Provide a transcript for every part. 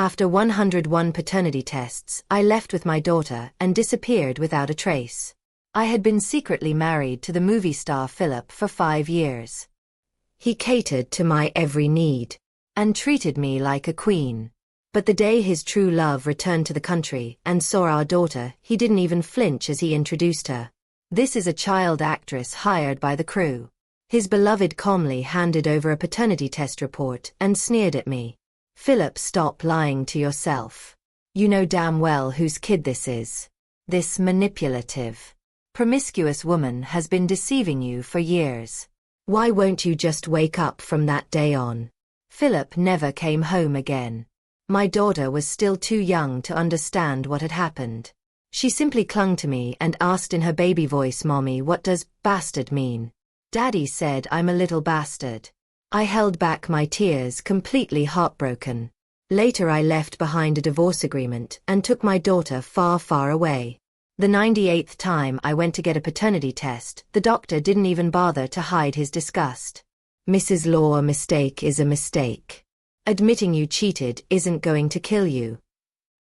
After 101 paternity tests, I left with my daughter and disappeared without a trace. I had been secretly married to the movie star Philip for 5 years. He catered to my every need and treated me like a queen. But the day his true love returned to the country and saw our daughter, he didn't even flinch as he introduced her. "This is a child actress hired by the crew." His beloved calmly handed over a paternity test report and sneered at me. "Philip, stop lying to yourself. You know damn well whose kid this is. This manipulative, promiscuous woman has been deceiving you for years. Why won't you just wake up from that day on?" Philip never came home again. My daughter was still too young to understand what had happened. She simply clung to me and asked in her baby voice, "Mommy, what does bastard mean?" "Daddy said I'm a little bastard." I held back my tears, completely heartbroken. Later I left behind a divorce agreement and took my daughter far, far away. The 98th time I went to get a paternity test, the doctor didn't even bother to hide his disgust. "Mrs. Law, a mistake is a mistake. Admitting you cheated isn't going to kill you."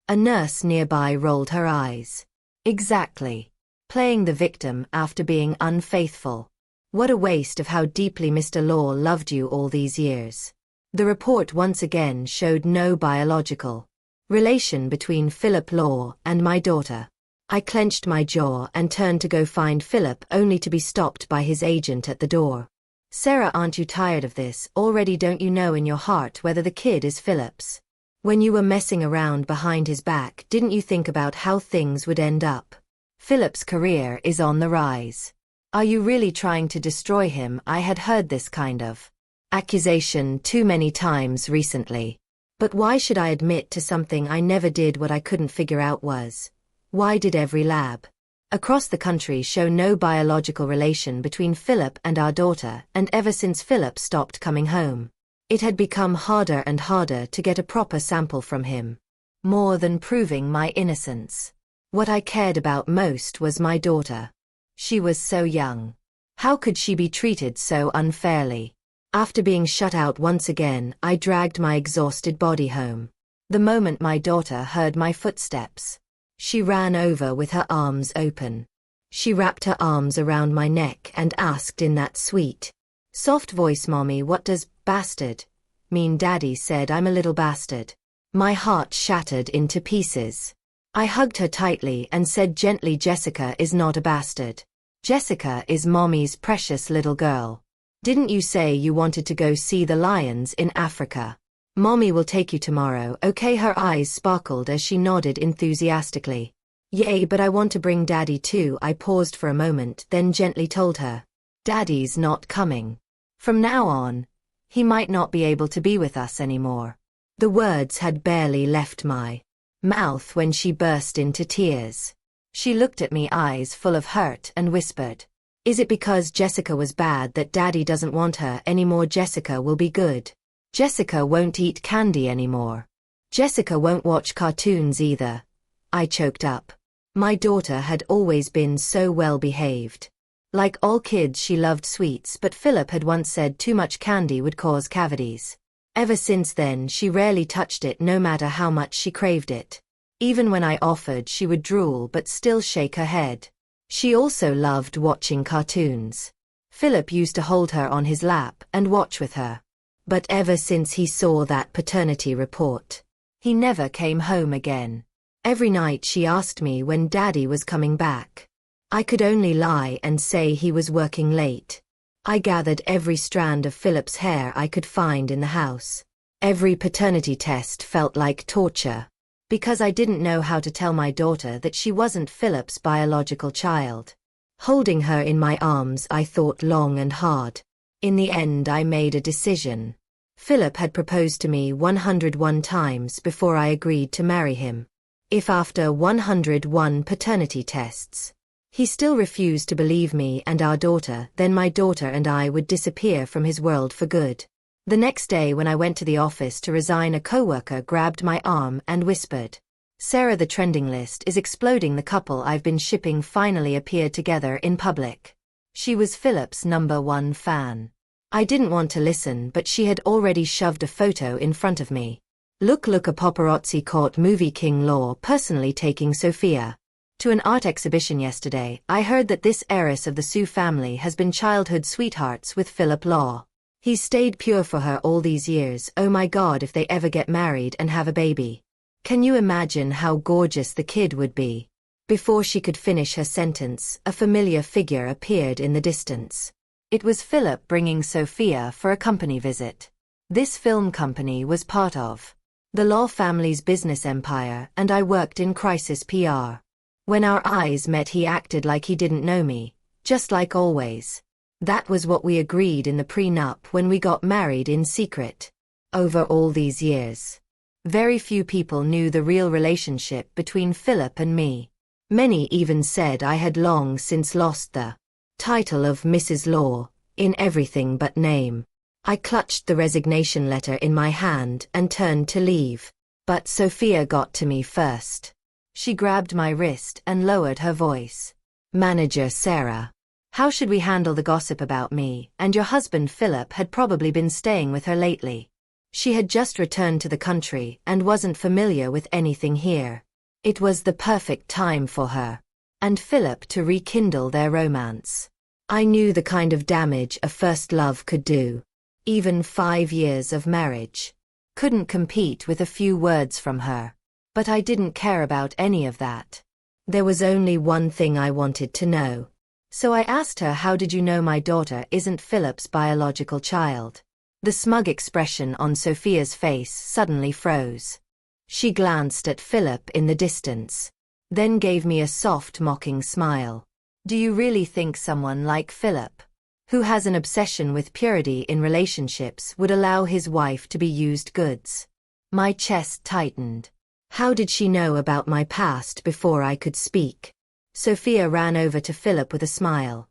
A nurse nearby rolled her eyes. "Exactly. Playing the victim after being unfaithful. What a waste of how deeply Mr. Law loved you all these years." The report once again showed no biological relation between Philip Law and my daughter. I clenched my jaw and turned to go find Philip, only to be stopped by his agent at the door. "Sarah, aren't you tired of this already? Don't you know in your heart whether the kid is Philip's? When you were messing around behind his back, didn't you think about how things would end up? Philip's career is on the rise. Are you really trying to destroy him?" I had heard this kind of accusation too many times recently. But why should I admit to something I never did? What I couldn't figure out was, why did every lab across the country show no biological relation between Philip and our daughter? And ever since Philip stopped coming home, it had become harder and harder to get a proper sample from him. More than proving my innocence, what I cared about most was my daughter. She was so young. How could she be treated so unfairly? After being shut out once again, I dragged my exhausted body home. The moment my daughter heard my footsteps, she ran over with her arms open. She wrapped her arms around my neck and asked in that sweet, soft voice, "Mommy, what does bastard mean?" "Daddy said I'm a little bastard." My heart shattered into pieces. I hugged her tightly and said gently, "Jessica is not a bastard. Jessica is Mommy's precious little girl. Didn't you say you wanted to go see the lions in Africa? Mommy will take you tomorrow, okay?" Her eyes sparkled as she nodded enthusiastically. "Yay, but I want to bring Daddy too." I paused for a moment, then gently told her, "Daddy's not coming. From now on, he might not be able to be with us anymore." The words had barely left my mouth when she burst into tears. She looked at me, eyes full of hurt, and whispered, "Is it because Jessica was bad that Daddy doesn't want her anymore? Jessica will be good. Jessica won't eat candy anymore. Jessica won't watch cartoons either." I choked up. My daughter had always been so well behaved. Like all kids, she loved sweets, but Philip had once said too much candy would cause cavities. Ever since then, she rarely touched it, no matter how much she craved it. Even when I offered, she would drool but still shake her head. She also loved watching cartoons. Philip used to hold her on his lap and watch with her. But ever since he saw that paternity report, he never came home again. Every night she asked me when Daddy was coming back. I could only lie and say he was working late. I gathered every strand of Philip's hair I could find in the house. Every paternity test felt like torture, because I didn't know how to tell my daughter that she wasn't Philip's biological child. Holding her in my arms, I thought long and hard. In the end, I made a decision. Philip had proposed to me 101 times before I agreed to marry him. If after 101 paternity tests, he still refused to believe me and our daughter, then my daughter and I would disappear from his world for good. The next day when I went to the office to resign, a coworker grabbed my arm and whispered, "Sarah, the trending list is exploding. The couple I've been shipping finally appeared together in public." She was Philip's #1 fan. I didn't want to listen, but she had already shoved a photo in front of me. Look, a paparazzi caught movie king Law personally taking Sophia to an art exhibition yesterday. I heard that this heiress of the Sue family has been childhood sweethearts with Philip Law. He's stayed pure for her all these years. Oh my God, if they ever get married and have a baby. Can you imagine how gorgeous the kid would be? Before she could finish her sentence, a familiar figure appeared in the distance. It was Philip bringing Sophia for a company visit. This film company was part of the Law family's business empire, and I worked in crisis PR. When our eyes met, he acted like he didn't know me, just like always. That was what we agreed in the prenup when we got married in secret. Over all these years, very few people knew the real relationship between Philip and me. Many even said I had long since lost the title of Mrs. Law, in everything but name. I clutched the resignation letter in my hand and turned to leave. But Sophia got to me first. She grabbed my wrist and lowered her voice. Manager Sarah, how should we handle the gossip about me and your husband Philip had probably been staying with her lately? She had just returned to the country and wasn't familiar with anything here. It was the perfect time for her and Philip to rekindle their romance. I knew the kind of damage a first love could do. Even 5 years of marriage couldn't compete with a few words from her. But I didn't care about any of that. There was only one thing I wanted to know. So I asked her, how did you know my daughter isn't Philip's biological child? The smug expression on Sophia's face suddenly froze. She glanced at Philip in the distance, then gave me a soft, mocking smile. Do you really think someone like Philip, who has an obsession with purity in relationships, would allow his wife to be used goods? My chest tightened. How did she know about my past before I could speak? Sophia ran over to Philip with a smile,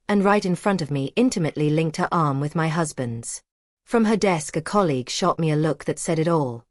and right in front of me intimately linked her arm with my husband's. From her desk, a colleague shot me a look that said it all.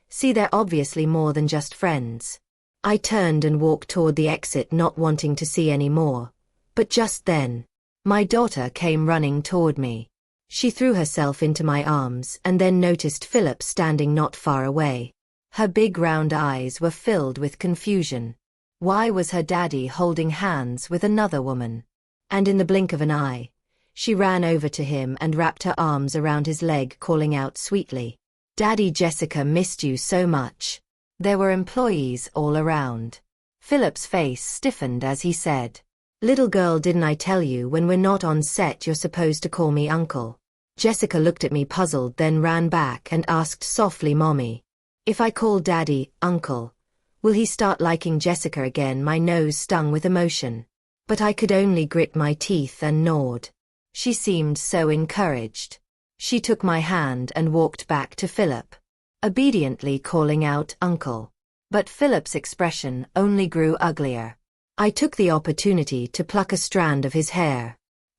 See, they're obviously more than just friends. I turned and walked toward the exit, not wanting to see any more. But just then, my daughter came running toward me. She threw herself into my arms and then noticed Philip standing not far away. Her big round eyes were filled with confusion. Why was her daddy holding hands with another woman? And in the blink of an eye, she ran over to him and wrapped her arms around his leg, calling out sweetly, "Daddy, Jessica missed you so much." There were employees all around. Philip's face stiffened as he said, "Little girl, didn't I tell you when we're not on set you're supposed to call me uncle?" Jessica looked at me puzzled, then ran back and asked softly, "Mommy, if I call Daddy uncle, will he start liking Jessica again?" My nose stung with emotion, but I could only grit my teeth and nod. She seemed so encouraged. She took my hand and walked back to Philip, obediently calling out uncle. But Philip's expression only grew uglier. I took the opportunity to pluck a strand of his hair.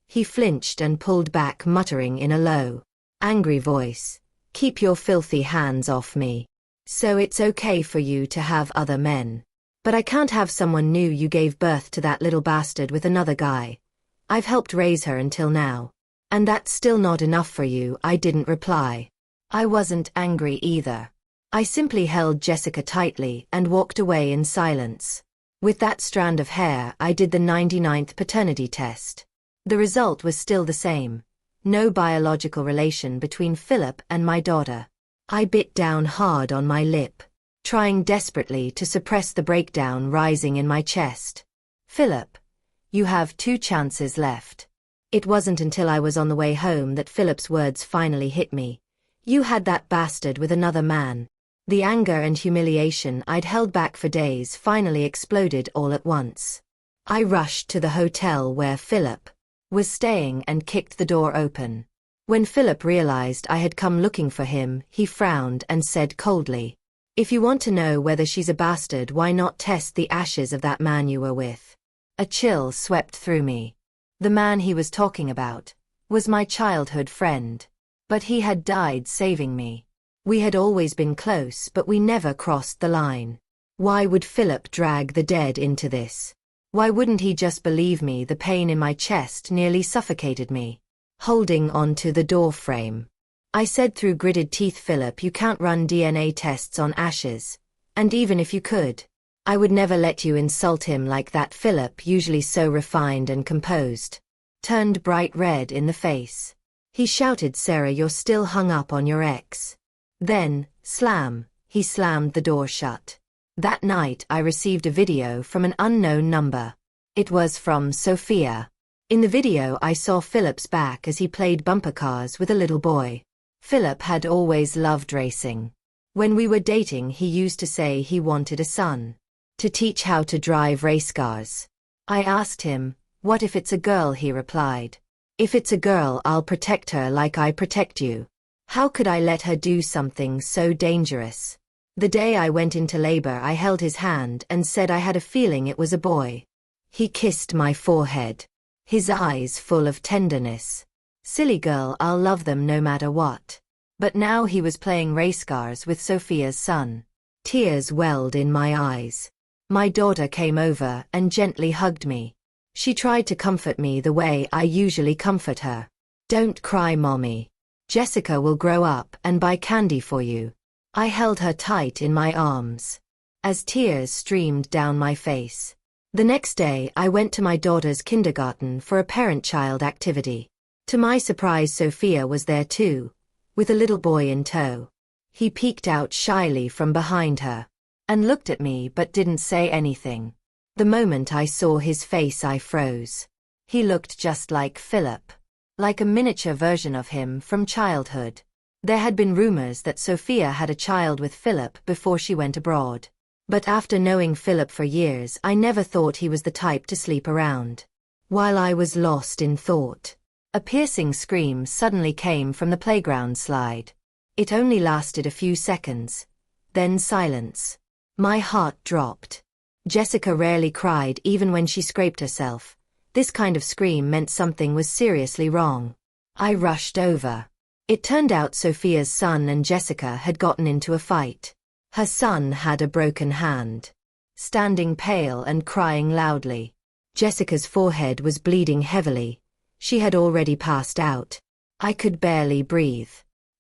He flinched and pulled back, muttering in a low, angry voice, "Keep your filthy hands off me. So it's okay for you to have other men. But I can't have someone new. You gave birth to that little bastard with another guy. I've helped raise her until now. And that's still not enough for you." I didn't reply. I wasn't angry either. I simply held Jessica tightly and walked away in silence. With that strand of hair, I did the 99th paternity test. The result was still the same. No biological relation between Philip and my daughter. I bit down hard on my lip, trying desperately to suppress the breakdown rising in my chest. "Philip, you have 2 chances left." It wasn't until I was on the way home that Philip's words finally hit me. "You had that bastard with another man." The anger and humiliation I'd held back for days finally exploded all at once. I rushed to the hotel where Philip was staying and kicked the door open. When Philip realized I had come looking for him, he frowned and said coldly, "If you want to know whether she's a bastard, why not test the ashes of that man you were with?" A chill swept through me. The man he was talking about was my childhood friend. But he had died saving me. We had always been close, but we never crossed the line. Why would Philip drag the dead into this? Why wouldn't he just believe me? The pain in my chest nearly suffocated me. Holding onto the door frame, I said through gritted teeth, Philip, you can't run DNA tests on ashes. And even if you could, I would never let you insult him like that. Philip, usually so refined and composed, turned bright red in the face. He shouted, Sarah, you're still hung up on your ex. Then, slam, he slammed the door shut. That night I received a video from an unknown number. It was from Sophia. In the video I saw Philip's back as he played bumper cars with a little boy. Philip had always loved racing. When we were dating he used to say he wanted a son to teach how to drive race cars. I asked him, what if it's a girl? He replied, if it's a girl I'll protect her like I protect you. How could I let her do something so dangerous? The day I went into labor I held his hand and said I had a feeling it was a boy. He kissed my forehead, his eyes full of tenderness. Silly girl, I'll love them no matter what. But now he was playing race cars with Sophia's son. Tears welled in my eyes. My daughter came over and gently hugged me. She tried to comfort me the way I usually comfort her. Don't cry, Mommy. Jessica will grow up and buy candy for you. I held her tight in my arms as tears streamed down my face. The next day I went to my daughter's kindergarten for a parent-child activity. To my surprise, Sophia was there too, with a little boy in tow. He peeked out shyly from behind her and looked at me but didn't say anything. The moment I saw his face I froze. He looked just like Philip, like a miniature version of him from childhood. There had been rumors that Sophia had a child with Philip before she went abroad. But after knowing Philip for years I never thought he was the type to sleep around. While I was lost in thought, a piercing scream suddenly came from the playground slide. It only lasted a few seconds. Then silence. My heart dropped. Jessica rarely cried even when she scraped herself. This kind of scream meant something was seriously wrong. I rushed over. It turned out Sophia's son and Jessica had gotten into a fight. Her son had a broken hand, standing pale and crying loudly. Jessica's forehead was bleeding heavily. She had already passed out. I could barely breathe.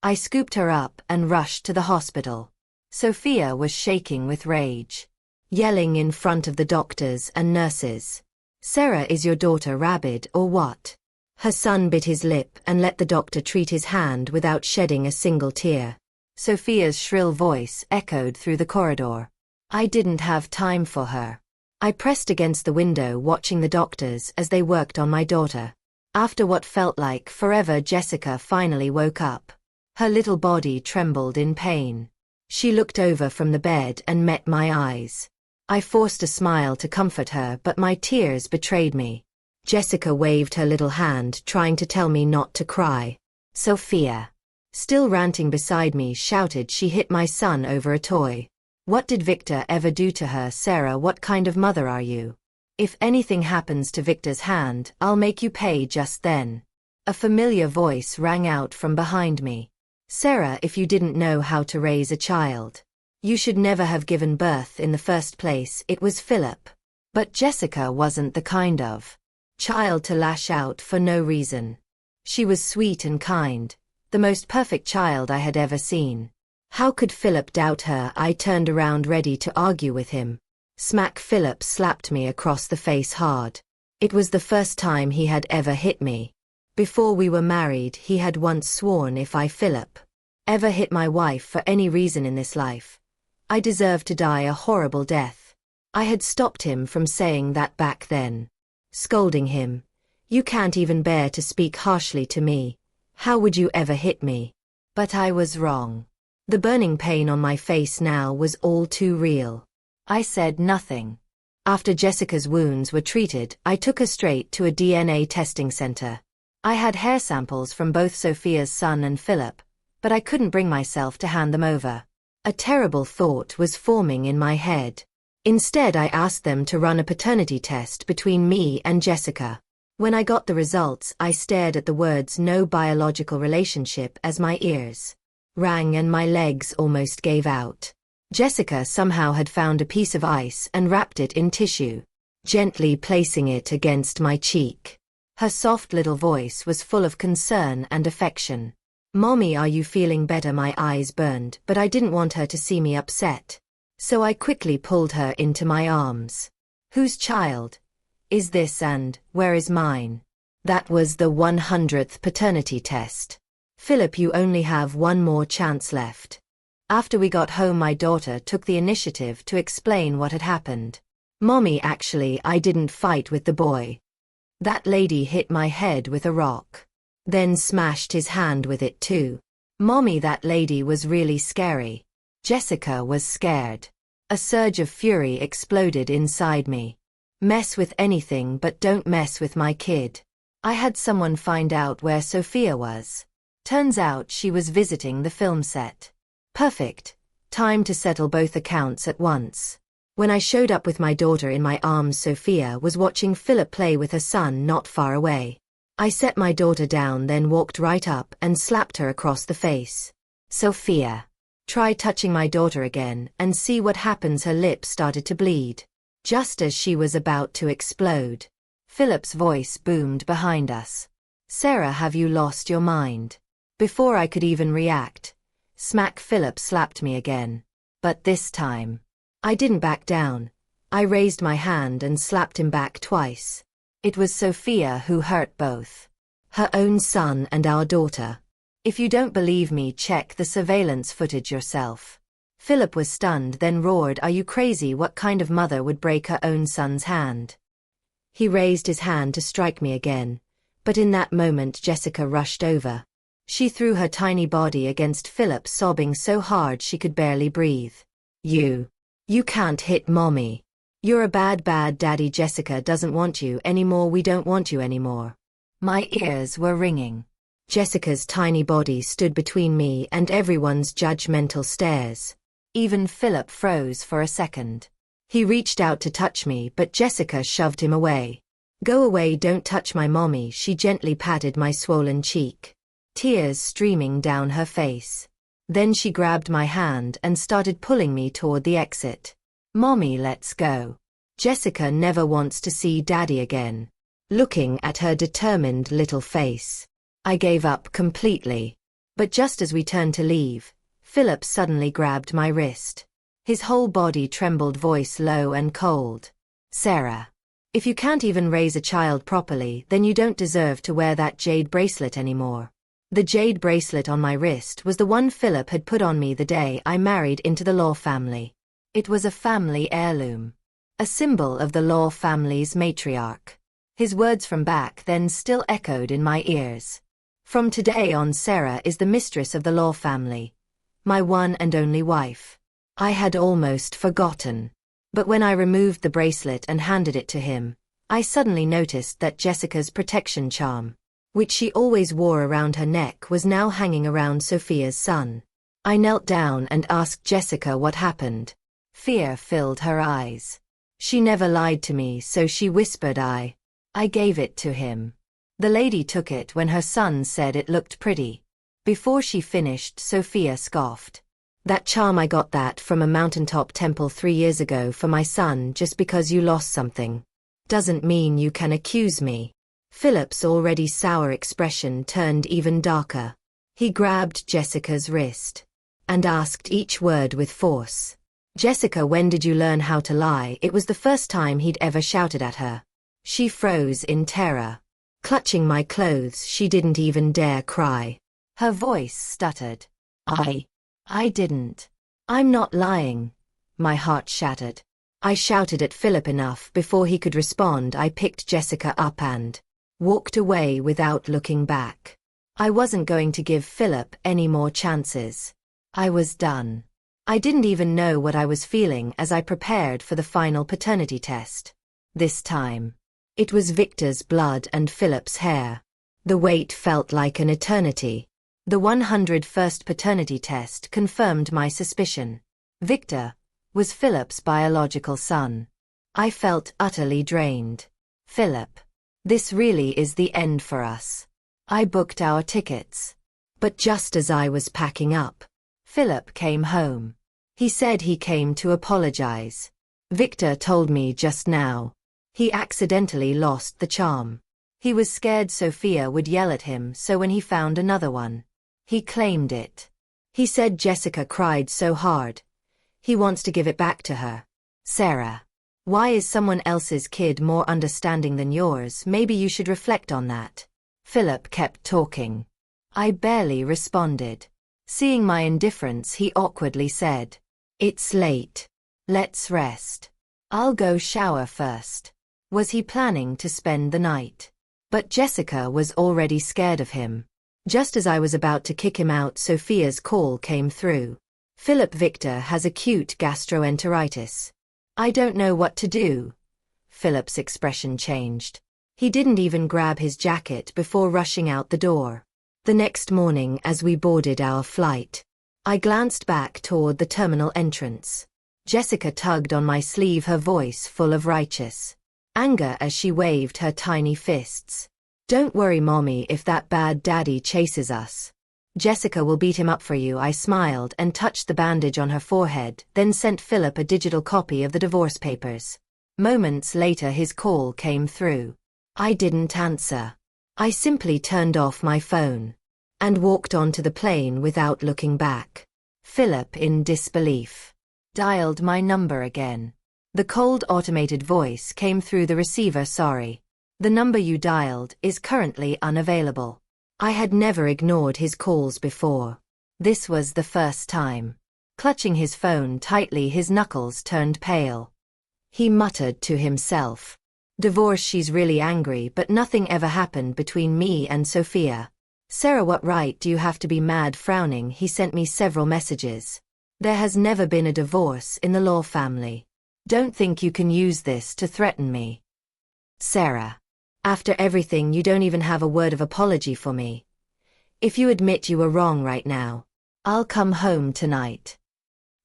I scooped her up and rushed to the hospital. Sophia was shaking with rage, yelling in front of the doctors and nurses. Sarah, is your daughter rabid or what? Her son bit his lip and let the doctor treat his hand without shedding a single tear. Sophia's shrill voice echoed through the corridor. I didn't have time for her. I pressed against the window watching the doctors as they worked on my daughter. After what felt like forever, Jessica finally woke up. Her little body trembled in pain. She looked over from the bed and met my eyes. I forced a smile to comfort her, but my tears betrayed me. Jessica waved her little hand, trying to tell me not to cry. Sophia, still ranting beside me, shouted she hit my son over a toy. What did Victor ever do to her? Sarah, what kind of mother are you? If anything happens to Victor's hand, I'll make you pay. Just then, a familiar voice rang out from behind me. Sarah, if you didn't know how to raise a child, you should never have given birth in the first place. It was Philip. But Jessica wasn't the kind of child to lash out for no reason. She was sweet and kind, the most perfect child I had ever seen. How could Philip doubt her? I turned around ready to argue with him. Smack! Philip slapped me across the face hard. It was the first time he had ever hit me. Before we were married he had once sworn if Philip, ever hit my wife for any reason in this life, I deserved to die a horrible death. I had stopped him from saying that back then. Scolding him, you can't even bear to speak harshly to me. How would you ever hit me? But I was wrong. The burning pain on my face now was all too real. I said nothing. After Jessica's wounds were treated, I took her straight to a DNA testing center. I had hair samples from both Sophia's son and Philip, but I couldn't bring myself to hand them over. A terrible thought was forming in my head. Instead, I asked them to run a paternity test between me and Jessica. When I got the results, I stared at the words "no biological relationship" as my ears rang and my legs almost gave out. Jessica somehow had found a piece of ice and wrapped it in tissue, gently placing it against my cheek. Her soft little voice was full of concern and affection. "Mommy, are you feeling better?" My eyes burned, but I didn't want her to see me upset. So I quickly pulled her into my arms. "Whose child is this and where is mine?" That was the 100th paternity test. "Philip, you only have one more chance left." After we got home, my daughter took the initiative to explain what had happened. "Mommy, actually, I didn't fight with the boy. That lady hit my head with a rock. Then smashed his hand with it too. Mommy, that lady was really scary." Jessica was scared. A surge of fury exploded inside me. Mess with anything, but don't mess with my kid. I had someone find out where Sophia was. Turns out she was visiting the film set. Perfect. Time to settle both accounts at once. When I showed up with my daughter in my arms, Sophia was watching Philip play with her son not far away. I set my daughter down, then walked right up and slapped her across the face. "Sophia, try touching my daughter again and see what happens." Her lips started to bleed. Just as she was about to explode, Philip's voice boomed behind us. "Sarah, have you lost your mind?" Before I could even react, smack, Philip slapped me again. But this time, I didn't back down. I raised my hand and slapped him back twice. It was Sophia who hurt both her own son and our daughter. "If you don't believe me, check the surveillance footage yourself." Philip was stunned, then roared, "Are you crazy? What kind of mother would break her own son's hand?" He raised his hand to strike me again, but in that moment Jessica rushed over. She threw her tiny body against Philip, sobbing so hard she could barely breathe. You can't hit Mommy. You're a bad daddy. Jessica doesn't want you anymore. We don't want you anymore." My ears were ringing. Jessica's tiny body stood between me and everyone's judgmental stares. Even Philip froze for a second. He reached out to touch me, but Jessica shoved him away. "Go away, don't touch my mommy." She gently patted my swollen cheek, tears streaming down her face. Then she grabbed my hand and started pulling me toward the exit. "Mommy, let's go. Jessica never wants to see Daddy again." Looking at her determined little face, I gave up completely. But just as we turned to leave, Philip suddenly grabbed my wrist. His whole body trembled, voice low and cold. "Sarah, if you can't even raise a child properly, then you don't deserve to wear that jade bracelet anymore." The jade bracelet on my wrist was the one Philip had put on me the day I married into the Law family. It was a family heirloom, a symbol of the Law family's matriarch. His words from back then still echoed in my ears. "From today on, Sarah is the mistress of the Law family, my one and only wife." I had almost forgotten. But when I removed the bracelet and handed it to him, I suddenly noticed that Jessica's protection charm, which she always wore around her neck, was now hanging around Sophia's son. I knelt down and asked Jessica what happened. Fear filled her eyes. She never lied to me, so she whispered, I gave it to him. The lady took it when her son said it looked pretty." Before she finished, Sophia scoffed. "That charm, I got that from a mountaintop temple 3 years ago for my son. Just because you lost something doesn't mean you can accuse me." Philip's already sour expression turned even darker. He grabbed Jessica's wrist and asked each word with force. "Jessica, when did you learn how to lie?" It was the first time he'd ever shouted at her. She froze in terror. Clutching my clothes, she didn't even dare cry. Her voice stuttered. I didn't. I'm not lying." My heart shattered. I shouted at Philip enough before he could respond. I picked Jessica up and walked away without looking back. I wasn't going to give Philip any more chances. I was done. I didn't even know what I was feeling as I prepared for the final paternity test. This time, it was Victor's blood and Philip's hair. The wait felt like an eternity. The 101st paternity test confirmed my suspicion. Victor was Philip's biological son. I felt utterly drained. "Philip, this really is the end for us." I booked our tickets. But just as I was packing up, Philip came home. He said he came to apologize. "Victor told me just now he accidentally lost the charm. He was scared Sophia would yell at him, so when he found another one, He claimed it. He said Jessica cried so hard. He wants to give it back to her. Sarah. Why is someone else's kid more understanding than yours? Maybe you should reflect on that. Philip kept talking. I barely responded. Seeing my indifference, he awkwardly said, "It's late. Let's rest. I'll go shower first." Was he planning to spend the night? But Jessica was already scared of him. Just as I was about to kick him out, Sophia's call came through. "Philip, Victor has acute gastroenteritis. I don't know what to do." Philip's expression changed. He didn't even grab his jacket before rushing out the door. The next morning, as we boarded our flight, I glanced back toward the terminal entrance. Jessica tugged on my sleeve, her voice full of righteous anger as she waved her tiny fists. "Don't worry, Mommy, if that bad daddy chases us, Jessica will beat him up for you." I smiled and touched the bandage on her forehead, then sent Philip a digital copy of the divorce papers. Moments later his call came through. I didn't answer. I simply turned off my phone and walked onto the plane without looking back. Philip, in disbelief, dialed my number again. The cold automated voice came through the receiver. "Sorry. The number you dialed is currently unavailable." I had never ignored his calls before. This was the first time. Clutching his phone tightly, his knuckles turned pale. He muttered to himself, "Divorce, she's really angry, but nothing ever happened between me and Sophia. Sarah, what right do you have to be mad?" Frowning, he sent me several messages. "There has never been a divorce in the Law family. Don't think you can use this to threaten me. Sarah. After everything, you don't even have a word of apology for me. If you admit you were wrong right now, I'll come home tonight."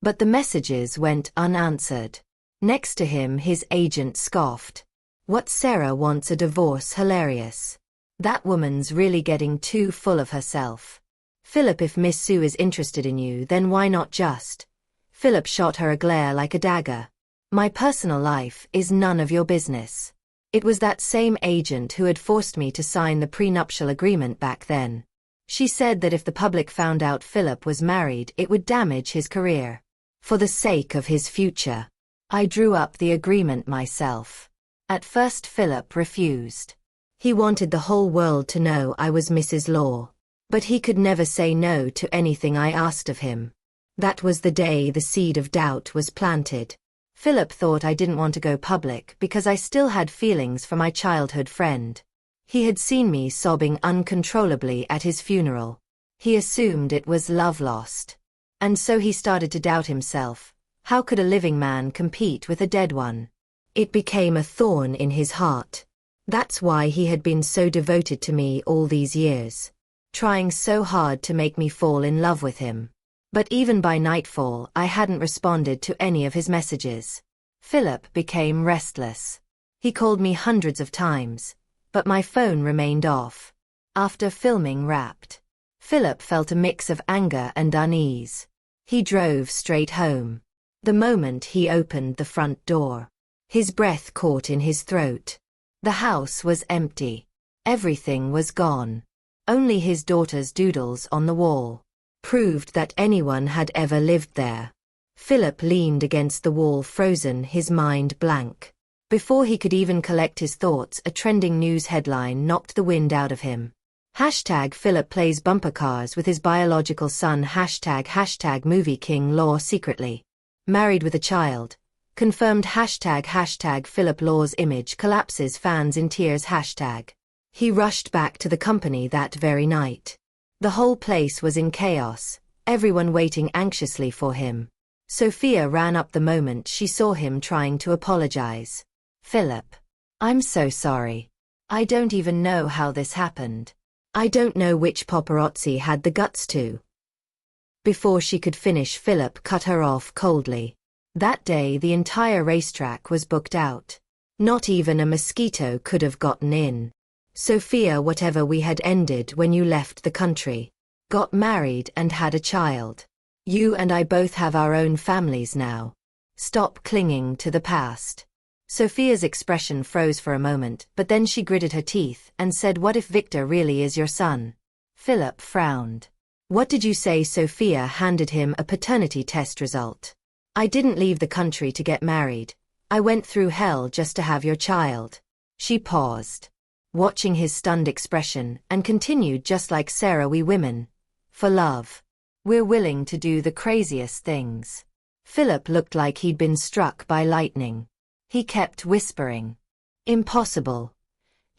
But the messages went unanswered. Next to him, his agent scoffed. "What, Sarah wants a divorce? Hilarious. That woman's really getting too full of herself. Philip, if Miss Sue is interested in you, then why not just?" Philip shot her a glare like a dagger. "My personal life is none of your business." It was that same agent who had forced me to sign the prenuptial agreement back then. She said that if the public found out Philip was married, it would damage his career. For the sake of his future, I drew up the agreement myself. At first Philip refused. He wanted the whole world to know I was Mrs. Law. But he could never say no to anything I asked of him. That was the day the seed of doubt was planted. Philip thought I didn't want to go public because I still had feelings for my childhood friend. He had seen me sobbing uncontrollably at his funeral. He assumed it was love lost. And so he started to doubt himself. How could a living man compete with a dead one? It became a thorn in his heart. That's why he had been so devoted to me all these years, trying so hard to make me fall in love with him. But even by nightfall, I hadn't responded to any of his messages. Philip became restless. He called me hundreds of times, but my phone remained off. After filming Wrapped, Philip felt a mix of anger and unease. He drove straight home. The moment he opened the front door, his breath caught in his throat. The house was empty. Everything was gone. Only his daughter's doodles on the wall proved that anyone had ever lived there. Philip leaned against the wall, frozen, his mind blank. Before he could even collect his thoughts, a trending news headline knocked the wind out of him. Hashtag Philip plays bumper cars with his biological son. Hashtag movie king Law secretly married with a child. Confirmed. Hashtag Philip Law's image collapses, fans in tears. He rushed back to the company that very night. The whole place was in chaos, everyone waiting anxiously for him. Sophia ran up the moment she saw him trying to apologize. "Philip, I'm so sorry. I don't even know how this happened. I don't know which paparazzi had the guts to." Before she could finish, Philip cut her off coldly. That day the entire racetrack was booked out. Not even a mosquito could have gotten in. "Sophia, whatever we had ended when you left the country, got married and had a child. You and I both have our own families now. Stop clinging to the past." Sophia's expression froze for a moment, but then she gritted her teeth and said, "What if Victor really is your son?" Philip frowned. What did you say? Sophia handed him a paternity test result. I didn't leave the country to get married. I went through hell just to have your child. She paused, watching his stunned expression, and continued, just like Sarah, we women, for love, we're willing to do the craziest things. Philip looked like he'd been struck by lightning. He kept whispering, impossible.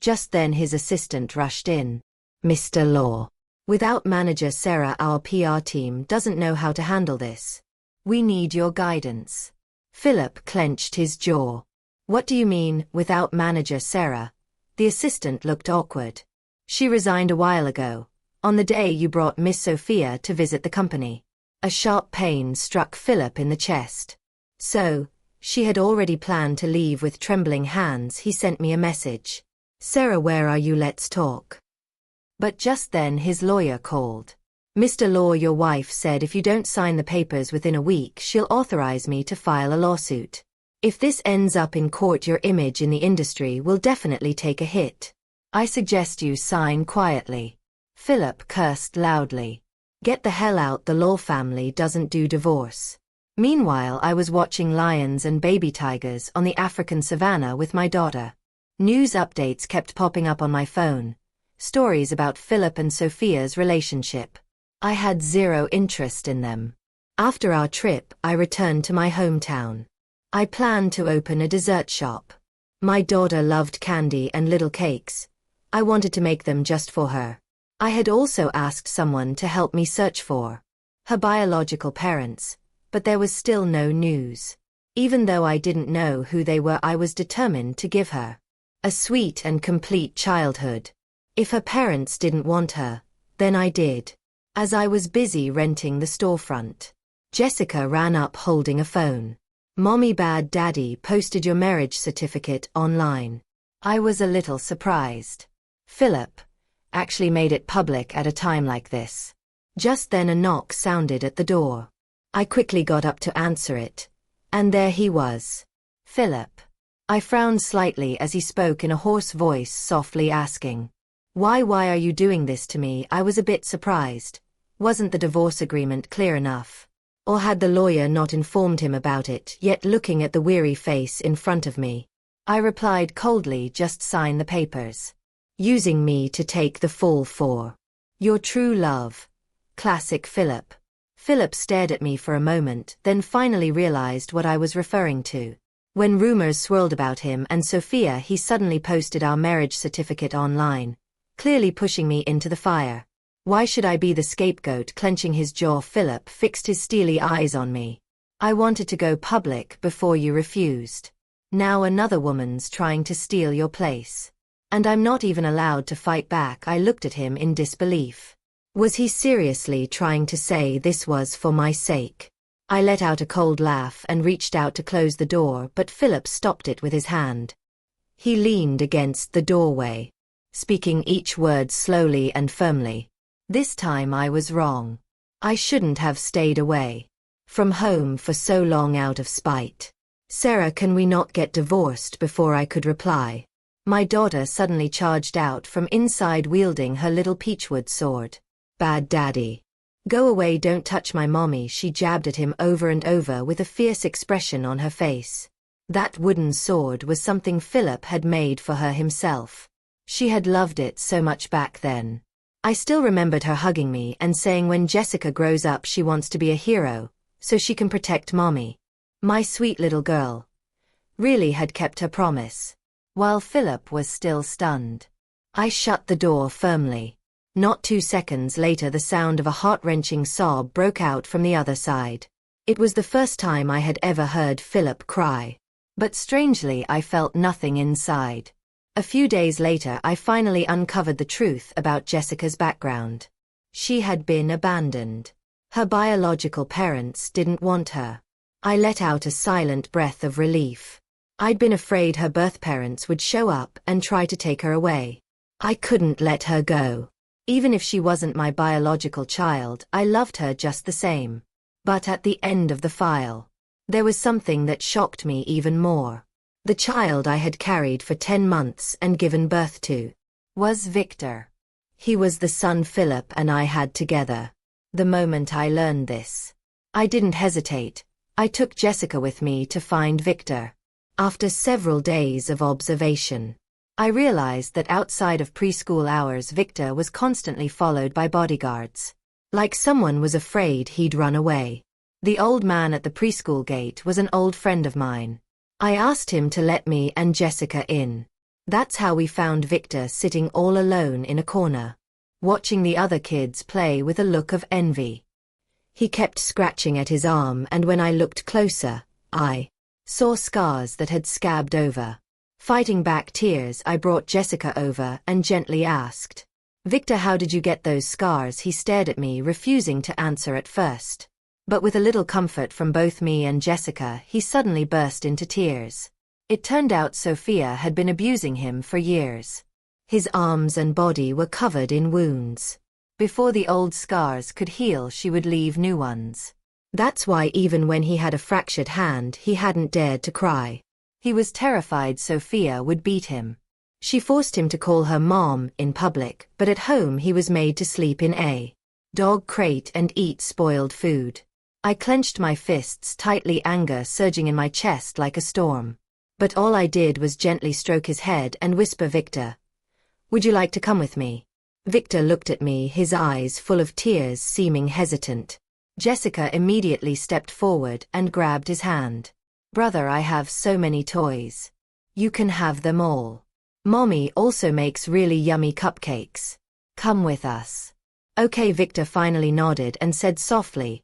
Just then his assistant rushed in. Mr. Law. Without manager Sarah, our PR team doesn't know how to handle this. We need your guidance. Philip clenched his jaw. What do you mean, without manager Sarah? The assistant looked awkward. She resigned a while ago, on the day you brought Miss Sophia to visit the company. A sharp pain struck Philip in the chest. So, she had already planned to leave. With trembling hands he sent me a message. Sarah, where are you? Let's talk. But just then his lawyer called. Mr. Law, your wife said if you don't sign the papers within a week, she'll authorize me to file a lawsuit. If this ends up in court, your image in the industry will definitely take a hit. I suggest you sign quietly. Philip cursed loudly. Get the hell out, the Law family doesn't do divorce. Meanwhile, I was watching lions and baby tigers on the African savannah with my daughter. News updates kept popping up on my phone. Stories about Philip and Sophia's relationship. I had zero interest in them. After our trip, I returned to my hometown. I planned to open a dessert shop. My daughter loved candy and little cakes. I wanted to make them just for her. I had also asked someone to help me search for her biological parents, but there was still no news. Even though I didn't know who they were, I was determined to give her a sweet and complete childhood. If her parents didn't want her, then I did. As I was busy renting the storefront, Jessica ran up holding a phone. Mommy, Bad Daddy posted your marriage certificate online. I was a little surprised. Philip actually made it public at a time like this. Just then a knock sounded at the door. I quickly got up to answer it, and there he was. Philip. I frowned slightly as he spoke in a hoarse voice, softly asking, Why are you doing this to me? I was a bit surprised. Wasn't the divorce agreement clear enough? Or had the lawyer not informed him about it? Yet looking at the weary face in front of me, I replied coldly, just sign the papers. Using me to take the fall for your true love. Classic Philip. Philip stared at me for a moment, then finally realized what I was referring to. When rumors swirled about him and Sophia, he suddenly posted our marriage certificate online, clearly pushing me into the fire. Why should I be the scapegoat? Clenching his jaw, Philip fixed his steely eyes on me. I wanted to go public before you refused. Now another woman's trying to steal your place. And I'm not even allowed to fight back. I looked at him in disbelief. Was he seriously trying to say this was for my sake? I let out a cold laugh and reached out to close the door, but Philip stopped it with his hand. He leaned against the doorway, speaking each word slowly and firmly. This time I was wrong. I shouldn't have stayed away from home for so long out of spite. Sarah, can we not get divorced? Before I could reply, my daughter suddenly charged out from inside, wielding her little peachwood sword. Bad Daddy. Go away, don't touch my mommy. She jabbed at him over and over with a fierce expression on her face. That wooden sword was something Philip had made for her himself. She had loved it so much back then. I still remembered her hugging me and saying when Jessica grows up she wants to be a hero, so she can protect mommy. My sweet little girl really had kept her promise. While Philip was still stunned, I shut the door firmly. Not 2 seconds later, the sound of a heart-wrenching sob broke out from the other side. It was the first time I had ever heard Philip cry. But strangely, I felt nothing inside. A few days later, I finally uncovered the truth about Jessica's background. She had been abandoned. Her biological parents didn't want her. I let out a silent breath of relief. I'd been afraid her birth parents would show up and try to take her away. I couldn't let her go. Even if she wasn't my biological child, I loved her just the same. But at the end of the file, there was something that shocked me even more. The child I had carried for 10 months and given birth to was Victor. He was the son Philip and I had together. The moment I learned this, I didn't hesitate. I took Jessica with me to find Victor. After several days of observation, I realized that outside of preschool hours Victor was constantly followed by bodyguards. Like someone was afraid he'd run away. The old man at the preschool gate was an old friend of mine. I asked him to let me and Jessica in. That's how we found Victor sitting all alone in a corner, watching the other kids play with a look of envy. He kept scratching at his arm, and when I looked closer, I saw scars that had scabbed over. Fighting back tears, I brought Jessica over and gently asked, "Victor, how did you get those scars?" He stared at me, refusing to answer at first. But with a little comfort from both me and Jessica, he suddenly burst into tears. It turned out Sophia had been abusing him for years. His arms and body were covered in wounds. Before the old scars could heal, she would leave new ones. That's why even when he had a fractured hand, he hadn't dared to cry. He was terrified Sophia would beat him. She forced him to call her mom in public, but at home he was made to sleep in a dog crate and eat spoiled food. I clenched my fists tightly, anger surging in my chest like a storm. But all I did was gently stroke his head and whisper, "Victor, would you like to come with me?" Victor looked at me, his eyes full of tears, seeming hesitant. Jessica immediately stepped forward and grabbed his hand. "Brother, I have so many toys. You can have them all. Mommy also makes really yummy cupcakes. Come with us." "Okay." Victor finally nodded and said softly,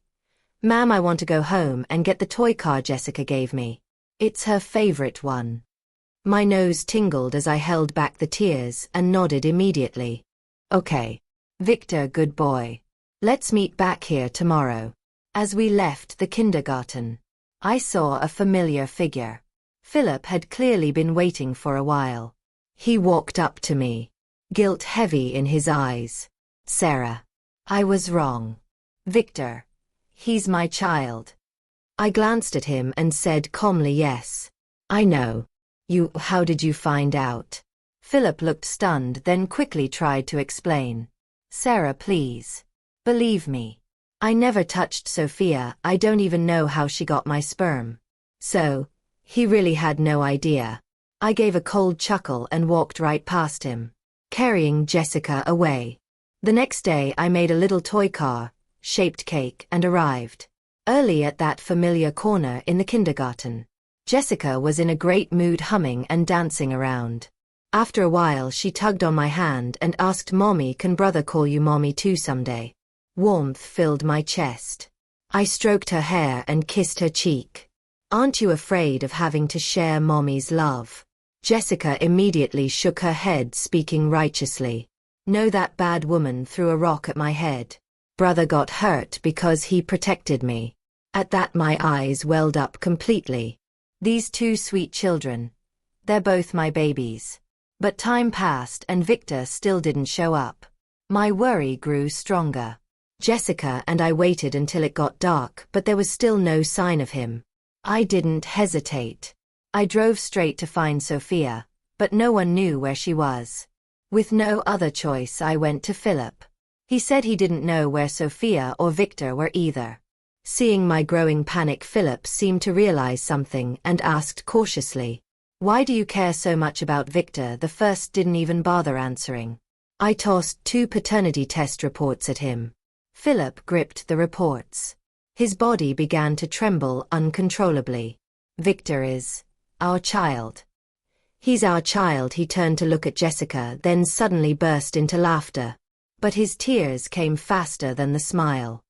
"Ma'am, I want to go home and get the toy car Jessica gave me. It's her favorite one." My nose tingled as I held back the tears and nodded immediately. "Okay. Victor, good boy. Let's meet back here tomorrow." As we left the kindergarten, I saw a familiar figure. Philip had clearly been waiting for a while. He walked up to me, guilt heavy in his eyes. "Sarah, I was wrong. Victor, he's my child." I glanced at him and said calmly, "Yes, I know. How did you find out?" Philip looked stunned, then quickly tried to explain. "Sarah, please. Believe me. I never touched Sophia. I don't even know how she got my sperm." So, he really had no idea. I gave a cold chuckle and walked right past him, carrying Jessica away. The next day I made a little toy car-shaped cake and arrived early at that familiar corner in the kindergarten. Jessica was in a great mood, humming and dancing around. After a while she tugged on my hand and asked, "Mommy, can brother call you mommy too someday?" Warmth filled my chest. I stroked her hair and kissed her cheek. "Aren't you afraid of having to share mommy's love?" Jessica immediately shook her head, speaking righteously. "No, that bad woman threw a rock at my head. Brother got hurt because he protected me." At that my eyes welled up completely. These two sweet children, they're both my babies. But time passed and Victor still didn't show up. My worry grew stronger. Jessica and I waited until it got dark, but there was still no sign of him. I didn't hesitate. I drove straight to find Sophia, but no one knew where she was. With no other choice, I went to Philip. He said he didn't know where Sophia or Victor were either. Seeing my growing panic, Philip seemed to realize something and asked cautiously, "Why do you care so much about Victor?" The first didn't even bother answering. I tossed 2 paternity test reports at him. Philip gripped the reports. His body began to tremble uncontrollably. "Victor is our child. He's our child." He turned to look at Jessica, then suddenly burst into laughter. But his tears came faster than the smile.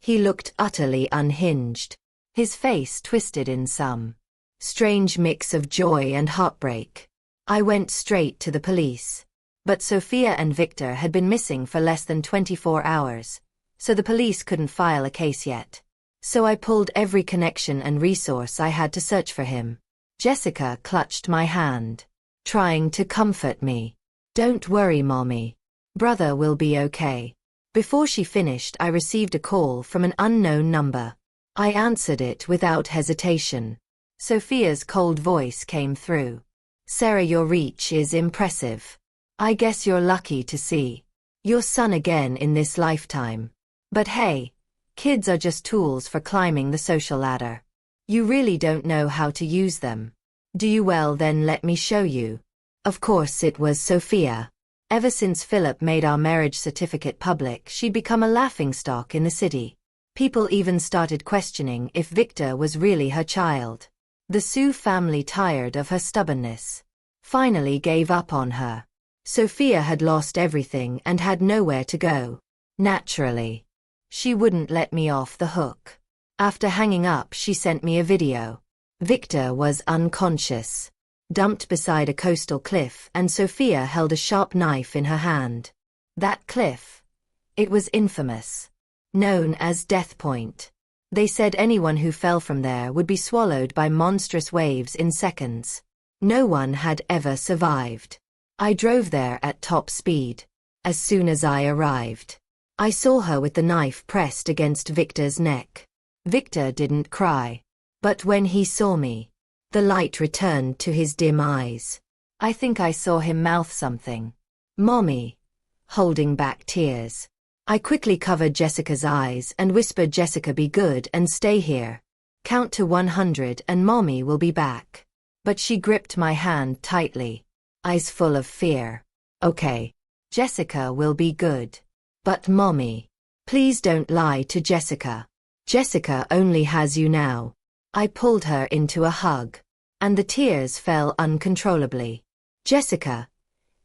He looked utterly unhinged. His face twisted in some strange mix of joy and heartbreak. I went straight to the police. But Sophia and Victor had been missing for less than 24 hours, so the police couldn't file a case yet. So I pulled every connection and resource I had to search for him. Jessica clutched my hand, trying to comfort me. "Don't worry, Mommy. Brother will be okay." Before she finished, I received a call from an unknown number. I answered it without hesitation. Sophia's cold voice came through. "Sarah, your reach is impressive. I guess you're lucky to see your son again in this lifetime. But hey, kids are just tools for climbing the social ladder. You really don't know how to use them. Do you? Well, then let me show you. Of course it was Sophia. Ever since Philip made our marriage certificate public, she'd become a laughingstock in the city. People even started questioning if Victor was really her child. The Sue family, tired of her stubbornness, finally gave up on her. Sophia had lost everything and had nowhere to go. Naturally, she wouldn't let me off the hook. After hanging up, she sent me a video. Victor was unconscious, dumped beside a coastal cliff, and Sophia held a sharp knife in her hand. That cliff, it was infamous, known as Death Point. They said anyone who fell from there would be swallowed by monstrous waves in seconds. No one had ever survived. I drove there at top speed. As soon as I arrived, I saw her with the knife pressed against Victor's neck. Victor didn't cry. But when he saw me, the light returned to his dim eyes. I think I saw him mouth something. "Mommy," holding back tears. I quickly covered Jessica's eyes and whispered, "Jessica, be good and stay here. Count to 100 and Mommy will be back." But she gripped my hand tightly, eyes full of fear. "Okay, Jessica will be good. But Mommy, please don't lie to Jessica. Jessica only has you now." I pulled her into a hug, and the tears fell uncontrollably. "Jessica,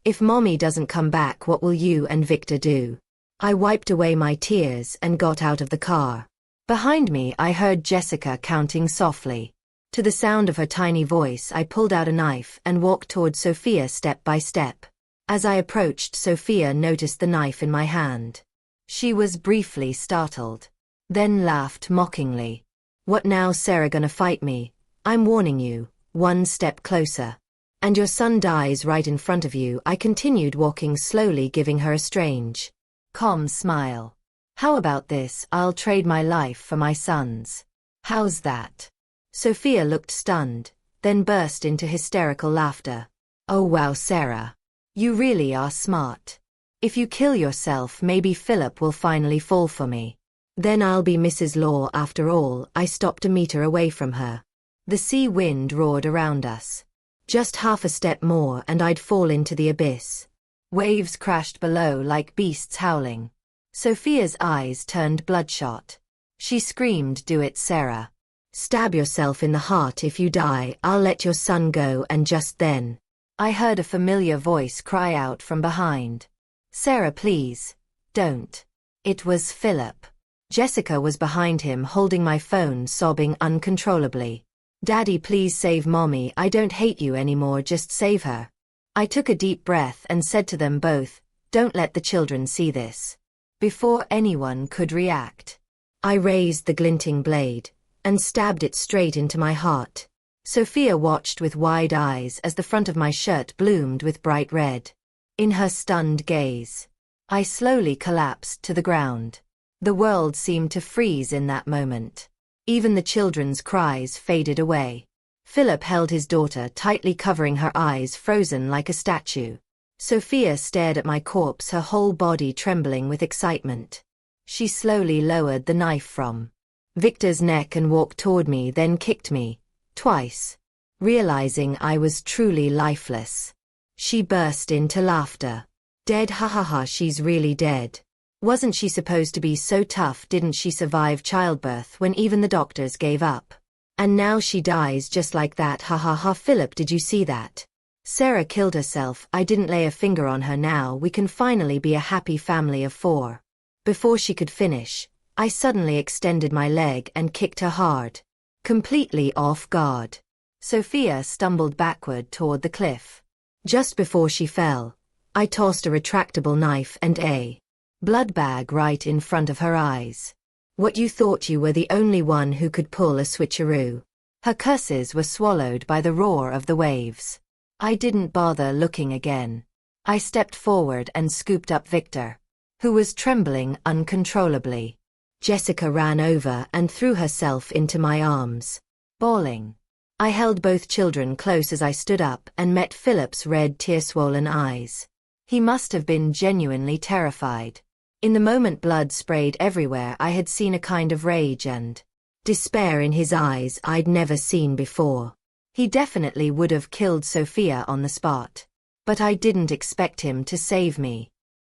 if Mommy doesn't come back, what will you and Victor do?" I wiped away my tears and got out of the car. Behind me, I heard Jessica counting softly. To the sound of her tiny voice, I pulled out a knife and walked toward Sophia step by step. As I approached, Sophia noticed the knife in my hand. She was briefly startled, then laughed mockingly. "What now, Sarah, gonna fight me? I'm warning you, one step closer, and your son dies right in front of you." I continued walking slowly, giving her a strange, calm smile. "How about this? I'll trade my life for my son's. How's that?" Sophia looked stunned, then burst into hysterical laughter. "Oh wow, Sarah. You really are smart. If you kill yourself, maybe Philip will finally fall for me. Then I'll be Mrs. Law after all." I stopped a meter away from her. The sea wind roared around us. Just half a step more and I'd fall into the abyss. Waves crashed below like beasts howling. Sophia's eyes turned bloodshot. She screamed, "Do it, Sarah. Stab yourself in the heart. If you die, I'll let your son go." And just then, I heard a familiar voice cry out from behind. "Sarah, please, don't." It was Philip. Jessica was behind him, holding my phone, sobbing uncontrollably. "Daddy, please save Mommy. I don't hate you anymore, just save her." I took a deep breath and said to them both, "Don't let the children see this." Before anyone could react, I raised the glinting blade and stabbed it straight into my heart. Sophia watched with wide eyes as the front of my shirt bloomed with bright red. In her stunned gaze, I slowly collapsed to the ground. The world seemed to freeze in that moment. Even the children's cries faded away. Philip held his daughter tightly, covering her eyes, frozen like a statue. Sophia stared at my corpse, her whole body trembling with excitement. She slowly lowered the knife from Victor's neck and walked toward me, then kicked me twice. Realizing I was truly lifeless, she burst into laughter. "Dead? Ha ha ha, she's really dead. Wasn't she supposed to be so tough? Didn't she survive childbirth when even the doctors gave up? And now she dies just like that. Ha ha ha. Philip, did you see that? Sarah killed herself. I didn't lay a finger on her. Now we can finally be a happy family of 4. Before she could finish, I suddenly extended my leg and kicked her hard. Completely off guard, Sophia stumbled backward toward the cliff. Just before she fell, I tossed a retractable knife and a blood bag right in front of her eyes. "What, you thought you were the only one who could pull a switcheroo?" Her curses were swallowed by the roar of the waves. I didn't bother looking again. I stepped forward and scooped up Victor, who was trembling uncontrollably. Jessica ran over and threw herself into my arms, bawling. I held both children close as I stood up and met Philip's red, tear-swollen eyes. He must have been genuinely terrified. In the moment blood sprayed everywhere. I had seen a kind of rage and despair in his eyes I'd never seen before. He definitely would have killed Sophia on the spot. But I didn't expect him to save me.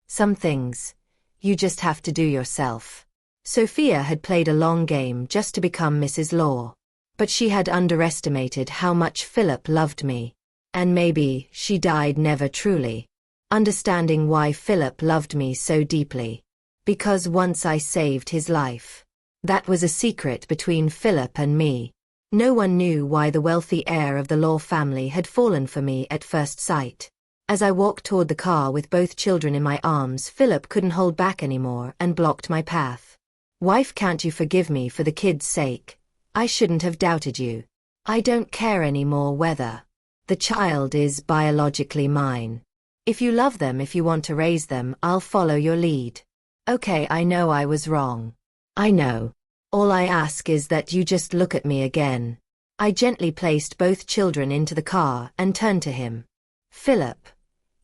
Some things you just have to do yourself. Sophia had played a long game just to become Mrs. Law. But she had underestimated how much Philip loved me. And maybe she died never truly understanding why Philip loved me so deeply. Because once I saved his life. That was a secret between Philip and me. No one knew why the wealthy heir of the Law family had fallen for me at first sight. As I walked toward the car with both children in my arms, Philip couldn't hold back anymore and blocked my path. Wife, can't you forgive me for the kids' sake? I shouldn't have doubted you. I don't care anymore whether the child is biologically mine. If you love them, if you want to raise them, I'll follow your lead. Okay, I know I was wrong. I know. All I ask is that you just look at me again. I gently placed both children into the car and turned to him. Philip,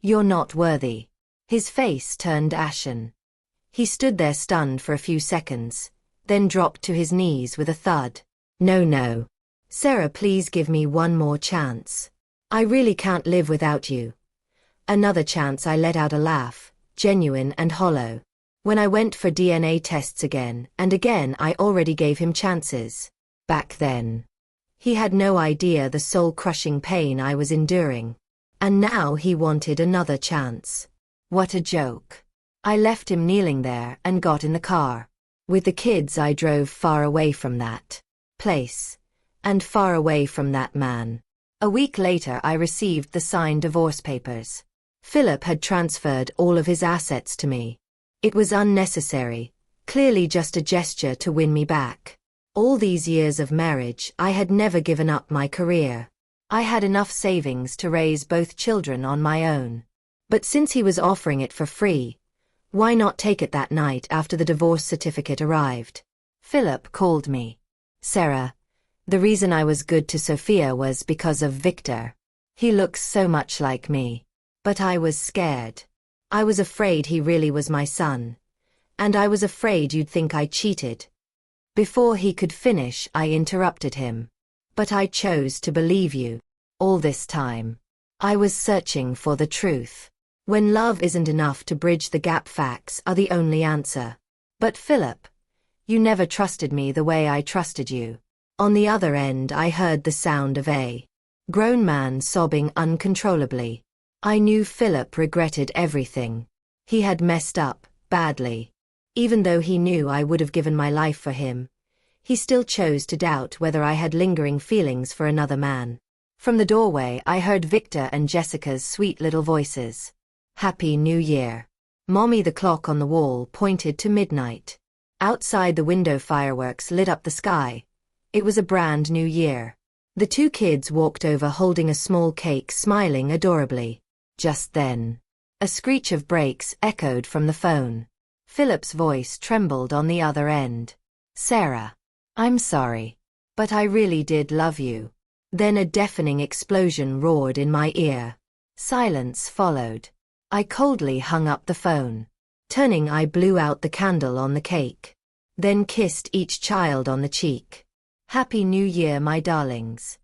you're not worthy. His face turned ashen. He stood there stunned for a few seconds, then dropped to his knees with a thud. No. Sarah, please give me one more chance. I really can't live without you. Another chance. I let out a laugh, genuine and hollow. When I went for DNA tests again and again, I already gave him chances. Back then. He had no idea the soul-crushing pain I was enduring. And now he wanted another chance. What a joke. I left him kneeling there and got in the car. With the kids, I drove far away from that place. And far away from that man. A week later, I received the signed divorce papers. Philip had transferred all of his assets to me. It was unnecessary, clearly just a gesture to win me back. All these years of marriage, I had never given up my career. I had enough savings to raise both children on my own. But since he was offering it for free, why not take it that night after the divorce certificate arrived? Philip called me. Sarah, the reason I was good to Sophia was because of Victor. He looks so much like me. But I was scared. I was afraid he really was my son. And I was afraid you'd think I cheated. Before he could finish, I interrupted him. But I chose to believe you. All this time, I was searching for the truth. When love isn't enough to bridge the gap, facts are the only answer. But Philip, you never trusted me the way I trusted you. On the other end, I heard the sound of a grown man sobbing uncontrollably. I knew Philip regretted everything. He had messed up, badly. Even though he knew I would have given my life for him, he still chose to doubt whether I had lingering feelings for another man. From the doorway, I heard Victor and Jessica's sweet little voices. Happy New Year. Mommy, the clock on the wall pointed to midnight. Outside the window, fireworks lit up the sky. It was a brand new year. The two kids walked over holding a small cake, smiling adorably. Just then, a screech of brakes echoed from the phone. Philip's voice trembled on the other end. Sarah, I'm sorry. But I really did love you. Then a deafening explosion roared in my ear. Silence followed. I coldly hung up the phone. Turning, I blew out the candle on the cake. Then kissed each child on the cheek. Happy New Year, my darlings.